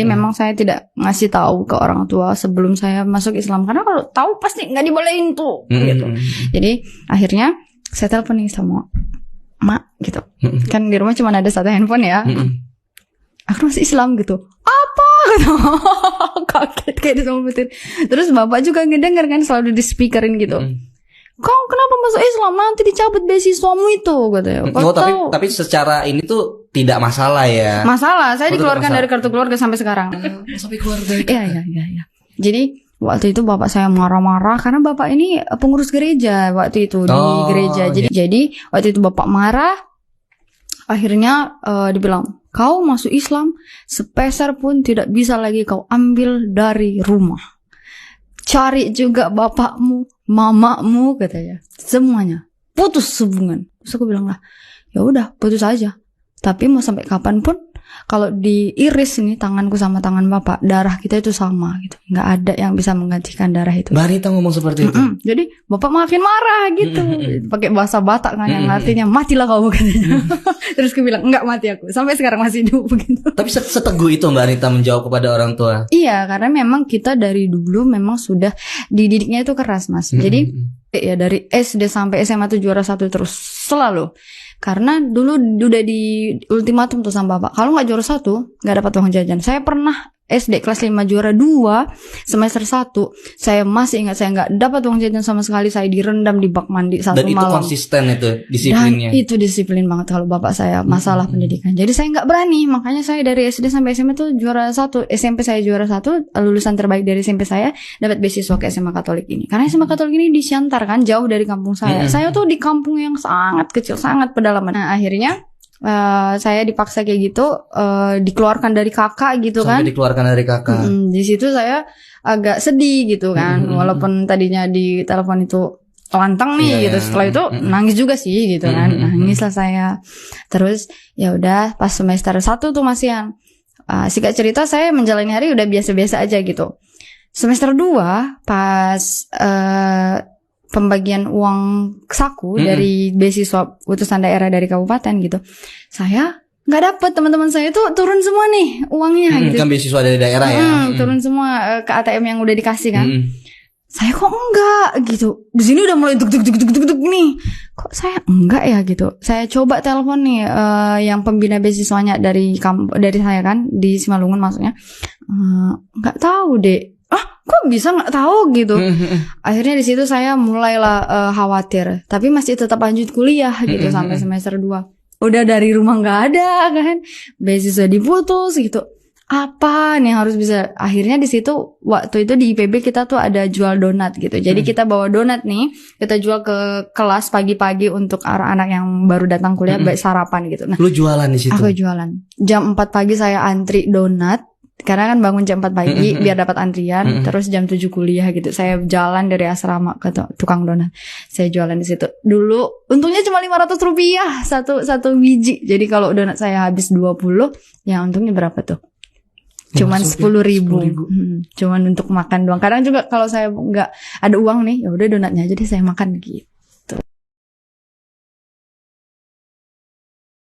Jadi memang saya tidak ngasih tahu ke orang tua sebelum saya masuk Islam, karena kalau tahu pasti nggak dibolehin tuh gitu. Jadi akhirnya saya telepon nih sama mak gitu. Kan di rumah cuma ada satu handphone ya. Aku masih Islam gitu. Apa? Kaget kayak disebutin. Terus bapak juga ngedenger kan, selalu di speakerin gitu. Kau kenapa masuk Islam, nanti dicabut beasiswamu itu katanya. Tapi secara ini tuh tidak masalah ya. Masalah, saya dikeluarkan dari kartu keluarga sampai sekarang. Sampai keluarga. Iya. Jadi waktu itu bapak saya marah-marah karena bapak ini pengurus gereja waktu itu di gereja. Jadi waktu itu bapak marah. Akhirnya dibilang, kau masuk Islam sepeser pun tidak bisa lagi kau ambil dari rumah. Cari juga bapakmu, mamamu katanya, semuanya putus hubungan. Terus aku bilang lah, ya udah putus aja. Tapi mau sampai kapanpun, kalau diiris nih tanganku sama tangan bapak, darah kita itu sama gitu. Nggak ada yang bisa menggantikan darah itu. Mbak Rita ngomong seperti itu. Jadi bapak makin marah gitu, pakai bahasa Batak kan yang artinya matilah kau katanya. Terus aku bilang enggak mati aku, sampai sekarang masih hidup begitu. Tapi seteguh itu Mbak Rita menjawab kepada orang tua. Iya, karena memang kita dari dulu memang sudah dididiknya itu keras Mas. Jadi ya dari SD sampai SMA tuh juara 1 terus selalu. Karena dulu udah di ultimatum tuh sama bapak, kalau nggak juara 1 nggak dapat uang jajan. Saya pernah SD kelas 5 juara 2 semester 1, saya masih ingat saya nggak dapat uang jajan sama sekali. Saya direndam di bak mandi satu malam. Dan itu konsisten itu disiplinnya. Dan itu disiplin banget kalau bapak saya masalah pendidikan. Jadi saya nggak berani, makanya saya dari SD sampai SMA tuh juara 1. SMP saya juara 1, lulusan terbaik dari SMP saya, dapat beasiswa ke SMA Katolik ini. Karena SMA Katolik ini di Siantar kan, jauh dari kampung saya. Saya tuh di kampung yang sangat kecil, sangat pedalaman. Nah akhirnya saya dipaksa kayak gitu, dikeluarkan dari kakak gitu kan. Sampai dikeluarkan dari kakak. Di situ saya agak sedih gitu kan, walaupun tadinya di telepon itu lantang nih gitu. Setelah itu nangis juga sih gitu kan. Nangis lah saya. Terus ya udah pas semester 1 tuh masih yang singkat cerita saya menjalani hari udah biasa-biasa aja gitu. Semester 2 pas pembagian uang saku dari beasiswa utusan daerah dari kabupaten gitu, saya nggak dapet. Teman-teman saya itu turun semua nih uangnya gitu. Kan beasiswa dari daerah ya. Turun semua ke ATM yang udah dikasih kan. Saya kok enggak gitu. Di sini udah mulai duk nih. Kok saya enggak ya gitu. Saya coba telepon nih yang pembina beasiswanya dari saya kan di Simalungun maksudnya. Nggak tahu deh. Kok bisa nggak tahu gitu. Akhirnya di situ saya mulailah khawatir, tapi masih tetap lanjut kuliah gitu sampai semester 2. Udah dari rumah nggak ada kan, beasiswa diputus gitu. Apa nih harus bisa. Akhirnya di situ waktu itu di IPB kita tuh ada jual donat gitu. Jadi kita bawa donat nih, kita jual ke kelas pagi-pagi untuk anak-anak yang baru datang kuliah baik sarapan gitu. Nah, lu jualan di situ? Aku jualan. Jam 4 pagi saya antri donat. Karena kan bangun jam 4 pagi biar dapat antrian, terus jam 7 kuliah gitu. Saya jalan dari asrama ke tukang donat. Saya jualan di situ. Dulu untungnya cuma 500 rupiah satu biji. Jadi kalau donat saya habis 20, ya untungnya berapa tuh? Cuman 10.000. Cuman untuk makan doang. Kadang juga kalau saya nggak ada uang nih, ya udah donatnya aja deh saya makan gitu.